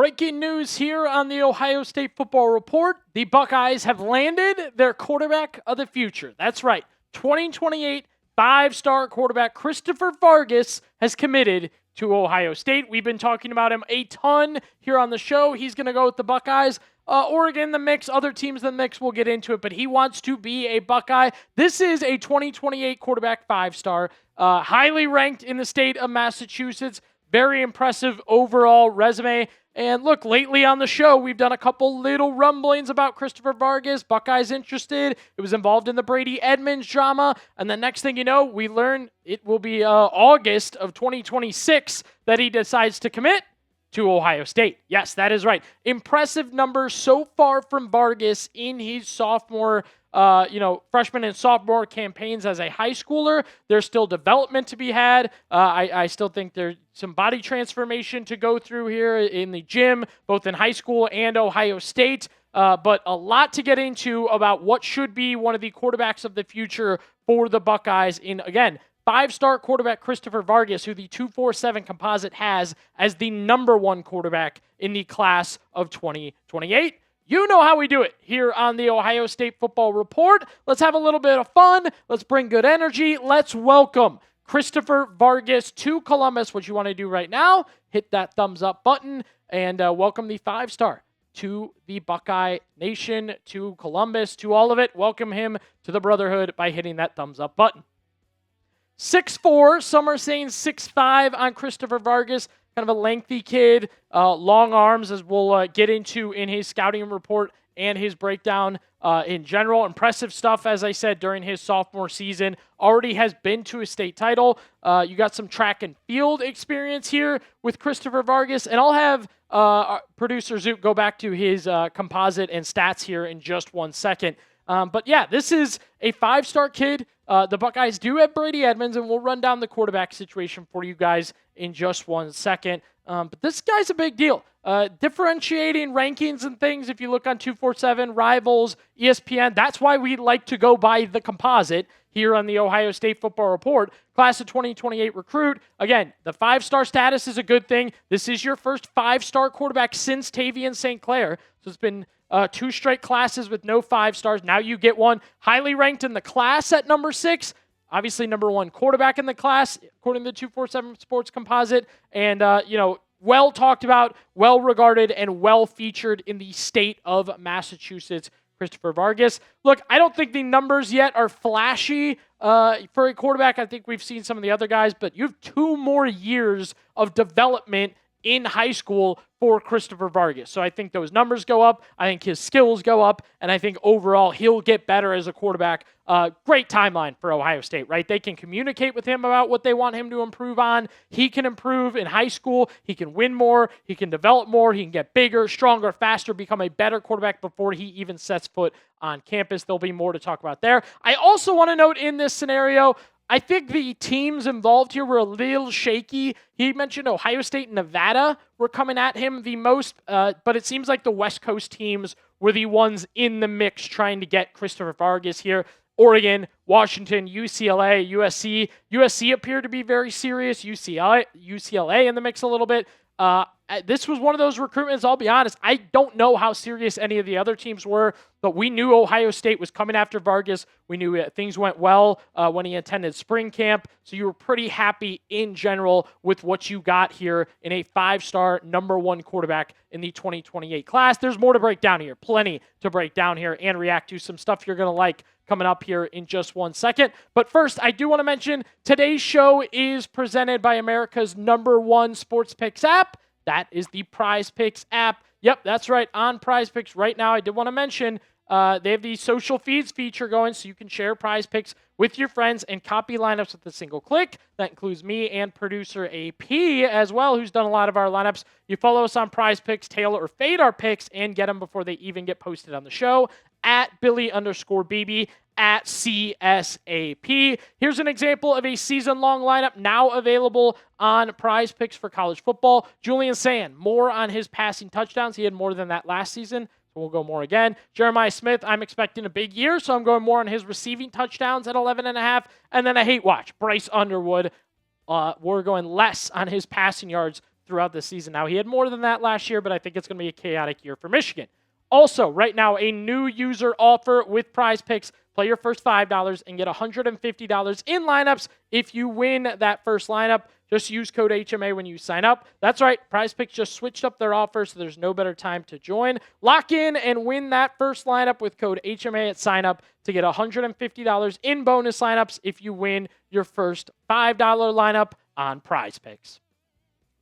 Breaking news here on the Ohio State Football Report. The Buckeyes have landed their quarterback of the future. That's right. 2028 five-star quarterback Christopher Vargas has committed to Ohio State. We've been talking about him a ton here on the show. He's going to go with the Buckeyes. Oregon in the mix, other teams in the mix, we'll get into it, but he wants to be a Buckeye. This is a 2028 quarterback five-star, highly ranked in the state of Massachusetts. Very impressive overall resume. And look, lately on the show, we've done a couple little rumblings about Christopher Vargas. Buckeyes interested. It was involved in the Brady Edmunds drama. And the next thing you know, we learn it will be August of 2026 that he decides to commit to Ohio State. Yes, that is right. Impressive numbers so far from Vargas in his sophomore freshman and sophomore campaigns as a high schooler. There's still development to be had. I still think there's some body transformation to go through here in the gym, both in high school and Ohio State. But a lot to get into about what should be one of the quarterbacks of the future for the Buckeyes in, again, five-star quarterback Christopher Vargas, who the 247 composite has as the number one quarterback in the class of 2028. You know how we do it here on the Ohio State Football Report. Let's have a little bit of fun. Let's bring good energy. Let's welcome Christopher Vargas to Columbus. What you want to do right now, hit that thumbs up button and welcome the five-star to the Buckeye Nation, to Columbus, to all of it. Welcome him to the Brotherhood by hitting that thumbs up button. 6'4", some are saying 6'5" on Christopher Vargas. Kind of a lengthy kid, long arms, as we'll get into in his scouting report and his breakdown in general. Impressive stuff, as I said, during his sophomore season. Already has been to a state title. You got some track and field experience here with Christopher Vargas. And I'll have producer Zook go back to his composite and stats here in just 1 second. But yeah, this is a five-star kid. The Buckeyes do have Brady Edmunds, and we'll run down the quarterback situation for you guys in just 1 second. But this guy's a big deal. Differentiating rankings and things, if you look on 247, Rivals, ESPN, that's why we like to go by the composite here on the Ohio State Football Report. Class of 2028 recruit. Again, the five-star status is a good thing. This is your first five-star quarterback since Tavien St. Clair. So it's been 2 straight classes with no 5 stars. Now you get one. Highly ranked in the class at number 6. Obviously, number 1 quarterback in the class, according to the 247 Sports Composite. And, well talked about, well regarded, and well featured in the state of Massachusetts, Christopher Vargas. Look, I don't think the numbers yet are flashy for a quarterback. I think we've seen some of the other guys, but you have 2 more years of development in high school for Christopher Vargas. So I think those numbers go up. I think his skills go up. And I think overall he'll get better as a quarterback. Great timeline for Ohio State, right? They can communicate with him about what they want him to improve on. He can improve in high school. He can win more. He can develop more. He can get bigger, stronger, faster, become a better quarterback before he even sets foot on campus. There'll be more to talk about there. I also want to note in this scenario, I think the teams involved here were a little shaky. He mentioned Ohio State and Nevada were coming at him the most, but it seems like the West Coast teams were the ones in the mix trying to get Christopher Vargas here. Oregon, Washington, UCLA, USC. USC appeared to be very serious. UCLA in the mix a little bit. This was one of those recruitments, I'll be honest, I don't know how serious any of the other teams were, but we knew Ohio State was coming after Vargas. We knew things went well when he attended spring camp, so you were pretty happy in general with what you got here in a 5-star number 1 quarterback in the 2028 class. There's more to break down here, plenty to break down here and react to, some stuff you're going to like coming up here in just 1 second. But first, I do want to mention today's show is presented by America's number 1 sports picks app. That is the Prize Picks app. Yep, that's right. On Prize Picks right now, I did want to mention they have the social feeds feature going, so you can share Prize Picks with your friends and copy lineups with a single click. That includes me and producer AP as well, who's done a lot of our lineups. You follow us on Prize Picks, tailor or fade our picks, and get them before they even get posted on the show at Billy_BB at CSAP. Here's an example of a season-long lineup now available on Prize Picks for college football. Julian Sand, more on his passing touchdowns. He had more than that last season, so we'll go more again. Jeremiah Smith, I'm expecting a big year, so I'm going more on his receiving touchdowns at 11.5. And then a hate watch, Bryce Underwood. We're going less on his passing yards throughout the season. Now, he had more than that last year, but I think it's going to be a chaotic year for Michigan. Also, right now, a new user offer with Prize Picks. Play your first $5 and get $150 in lineups if you win that first lineup. Just use code HMA when you sign up. That's right, Prize Picks just switched up their offer, so there's no better time to join. Lock in and win that first lineup with code HMA at sign up to get $150 in bonus lineups if you win your first $5 lineup on Prize Picks.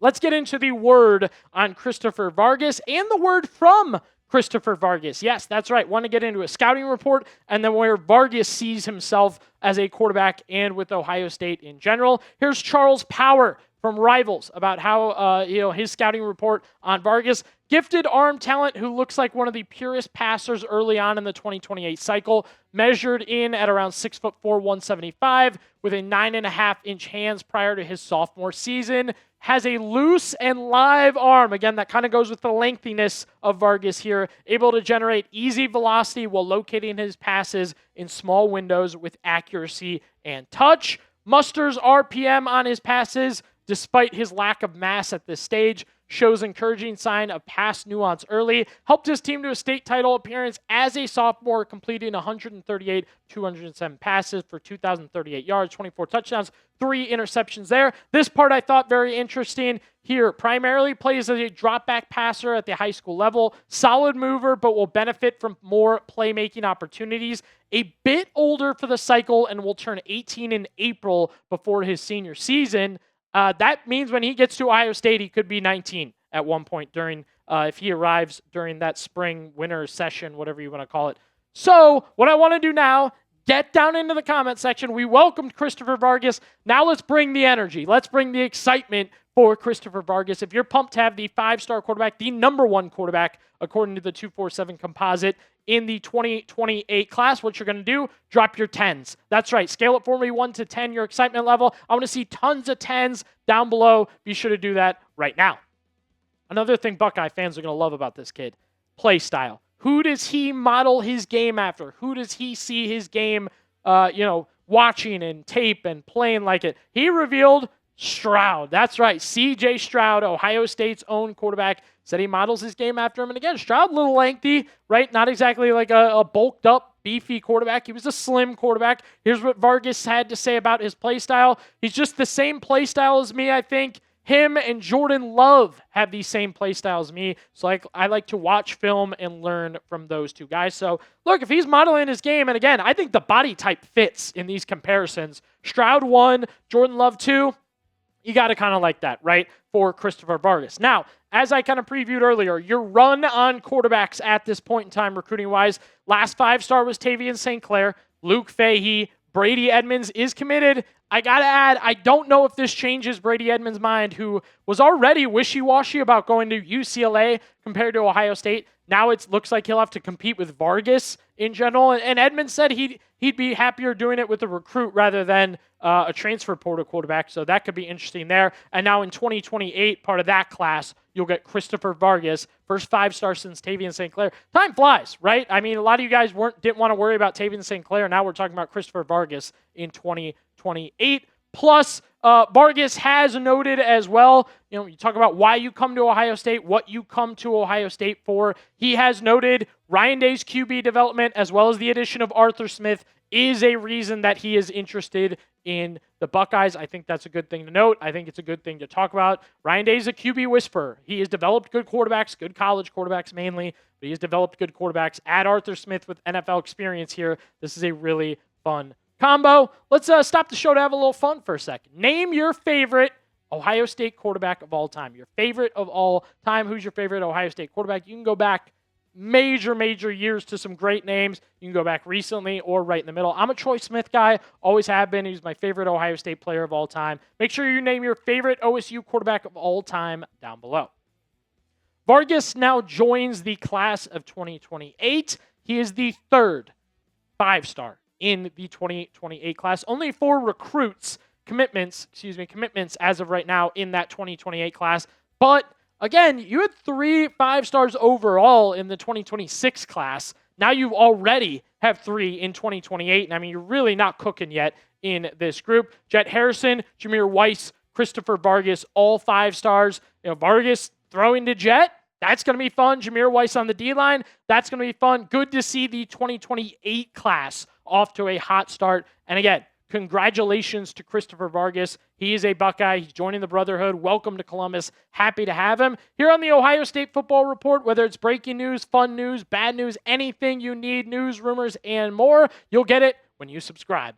Let's get into the word on Christopher Vargas and the word from Christopher Vargas. Yes, that's right. Want to get into a scouting report and then where Vargas sees himself as a quarterback and with Ohio State in general. Here's Charles Power from Rivals about how his scouting report on Vargas. Gifted arm talent who looks like one of the purest passers early on in the 2028 cycle. Measured in at around 6'4", 175 with a 9.5-inch hands prior to his sophomore season. Has a loose and live arm. Again, that kind of goes with the lengthiness of Vargas here. Able to generate easy velocity while locating his passes in small windows with accuracy and touch. Musters RPM on his passes despite his lack of mass at this stage. Shows encouraging sign of pass nuance early. Helped his team to a state title appearance as a sophomore, completing 138, 207 passes for 2,038 yards, 24 touchdowns, 3 interceptions there. This part I thought very interesting. Here, primarily plays as a drop-back passer at the high school level. Solid mover, but will benefit from more playmaking opportunities. A bit older for the cycle and will turn 18 in April before his senior season. That means when he gets to Ohio State, he could be 19 at one point during, if he arrives during that spring, winter session, whatever you want to call it. So what I want to do now, get down into the comment section. We welcomed Christopher Vargas. Now let's bring the energy. Let's bring the excitement for Christopher Vargas. If you're pumped to have the 5-star quarterback, the number 1 quarterback, according to the 247 composite in the 2028 class, what you're going to do, drop your 10s. That's right. Scale it for me 1 to 10, your excitement level. I want to see tons of 10s down below. Be sure to do that right now. Another thing Buckeye fans are going to love about this kid, play style. Who does he model his game after? Who does he see his game, watching and tape and playing like it? He revealed Stroud. That's right. C.J. Stroud, Ohio State's own quarterback, said he models his game after him. And again, Stroud, a little lengthy, right? Not exactly like a bulked up, beefy quarterback. He was a slim quarterback. Here's what Vargas had to say about his play style. He's just the same play style as me, I think. Him and Jordan Love have the same play style as me. So I like to watch film and learn from those two guys. So look, if he's modeling his game, and again, I think the body type fits in these comparisons. Stroud 1, Jordan Love 2. You got to kind of like that, right, for Christopher Vargas. Now, as I kind of previewed earlier, your run on quarterbacks at this point in time, recruiting-wise, last 5-star was Tavien St. Clair, Luke Fahey, Brady Edmunds is committed. I got to add, I don't know if this changes Brady Edmunds' mind, who was already wishy-washy about going to UCLA compared to Ohio State. Now it looks like he'll have to compete with Vargas in general. And Edmunds said he'd be happier doing it with a recruit rather than a transfer portal quarterback. So that could be interesting there. And now in 2028, part of that class, you'll get Christopher Vargas, first 5-star since Tavien St. Clair. Time flies, right? I mean, a lot of you guys didn't want to worry about Tavien St. Clair. Now we're talking about Christopher Vargas in 2028. Plus, Vargas has noted as well, you talk about why you come to Ohio State, what you come to Ohio State for. He has noted Ryan Day's QB development as well as the addition of Arthur Smith is a reason that he is interested in the Buckeyes. I think that's a good thing to note. I think it's a good thing to talk about. Ryan Day's a QB whisperer. He has developed good quarterbacks, good college quarterbacks mainly, but he has developed good quarterbacks. Add Arthur Smith with NFL experience here. This is a really fun combo. Let's stop the show to have a little fun for a second. Name your favorite Ohio State quarterback of all time. Your favorite of all time. Who's your favorite Ohio State quarterback? You can go back major years to some great names. You can go back recently or right in the middle. I'm a Troy Smith guy. Always have been. He's my favorite Ohio State player of all time. Make sure you name your favorite OSU quarterback of all time down below. Vargas now joins the class of 2028. He is the third 5-star in the 2028 class. Only 4 commitments as of right now in that 2028 class. But again, you had 3 5-stars overall in the 2026 class. Now you already have 3 in 2028. And I mean, you're really not cooking yet in this group. Jet Harrison, Jameer Weiss, Christopher Vargas, all 5 stars. Vargas throwing to Jet. That's going to be fun. Jameer Weiss on the D-line. That's going to be fun. Good to see the 2028 class off to a hot start. And again, congratulations to Christopher Vargas. He is a Buckeye. He's joining the Brotherhood. Welcome to Columbus. Happy to have him. Here on the Ohio State Football Report, whether it's breaking news, fun news, bad news, anything you need, news, rumors, and more, you'll get it when you subscribe.